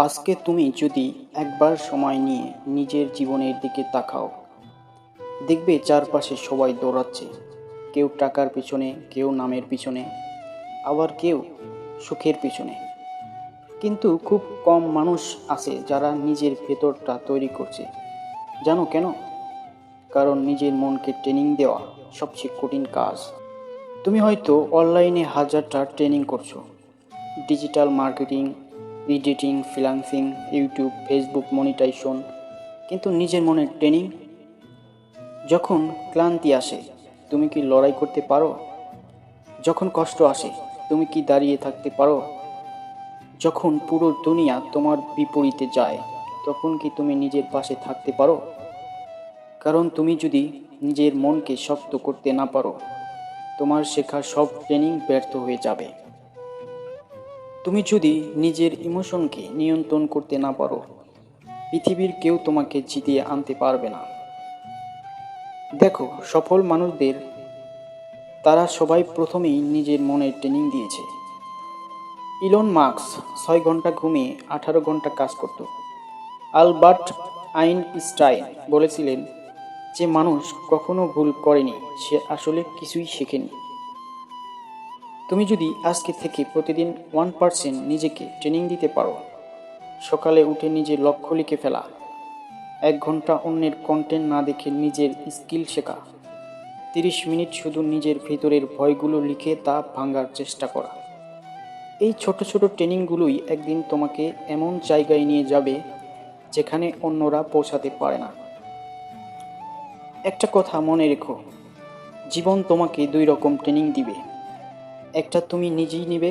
আজকে তুমি যদি একবার সময় নিয়ে নিজের জীবনের দিকে তাকাও, দেখবে চারপাশে সবাই দৌড়াচ্ছে। কেউ টাকার পিছনে, কেউ নামের পিছনে, আবার কেউ সুখের পিছনে। কিন্তু খুব কম মানুষ আছে যারা নিজের ভেতরটা তৈরি করছে। জানো কেন? কারণ নিজের মনকে ট্রেনিং দেওয়া সবচেয়ে কঠিন কাজ। তুমি হয়তো অনলাইনে হাজারটা ট্রেনিং করছো, digital marketing, editing, freelancing, YouTube, Facebook monetization, কিন্তু নিজের মনের ট্রেনিং। যখন ক্লান্তি আসে, তুমি কি লড়াই করতে পারো? যখন কষ্ট আসে, তুমি কি দাঁড়িয়ে থাকতে পারো? যখন পুরো দুনিয়া তোমার বিপরীতে যায়, তখন কি তুমি নিজের পাশে থাকতে পারো? কারণ তুমি যদি নিজের মনকে শক্ত করতে না পারো, তোমার শেখা সব ট্রেনিং ব্যর্থ হয়ে যাবে। তুমি যদি নিজের ইমোশনকে নিয়ন্ত্রণ করতে না পারো, পৃথিবীর কেউ তোমাকে জিতিয়ে আনতে পারবে না। দেখো, সফল মানুষদের তারা সবাই প্রথমেই নিজের মনের ট্রেনিং দিয়েছে। ইলন মাস্ক 6 ঘন্টা ঘুমিয়ে 18 ঘন্টা কাজ করত। আলবার্ট আইনস্টাইন বলেছিলেন, যে মানুষ কখনো ভুল করেনি সে আসলে কিছুই শেখেনি। তুমি যদি আজকে থেকে প্রতিদিন 1% নিজেকে ট্রেনিং দিতে পারো, সকালে উঠে নিজের লক্ষ্য লিখে ফেলা, 1 ঘন্টা অন্যের কন্টেন্ট না দেখে নিজের স্কিল শেখা, 30 মিনিট শুধু নিজের ভিতরের ভয়গুলো লিখে তা ভাঙার চেষ্টা করা, এই ছোট ছোট ট্রেনিংগুলোই একদিন তোমাকে এমন জায়গায় নিয়ে যাবে যেখানে অন্যরা পৌঁছাতে পারে না। একটা কথা মনে রেখো, জীবন তোমাকে 2 রকম ট্রেনিং দিবে। একটা তুমি নিজেই নিবে,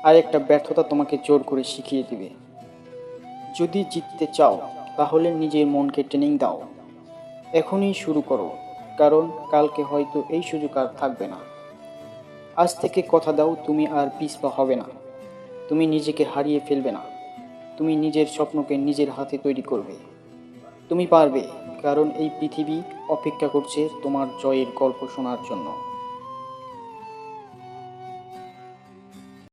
আর একটা ব্যর্থতা তোমাকে জোর করে শিখিয়ে দিবে। যদি জিততে চাও, তাহলে নিজের মনকে ট্রেনিং দাও। এখনই শুরু করো, কারণ কালকে হয়তো এই সুযোগ আর থাকবে না। আজ থেকে কথা দাও, তুমি আর পিছপা হবে না, তুমি নিজেকে হারিয়ে ফেলবে না, তুমি নিজের স্বপ্নকে নিজের হাতে তৈরি করবে। তুমি পারবে, কারণ এই পৃথিবী অপেক্ষা করছে তোমার জয়ের গল্প শোনার জন্য।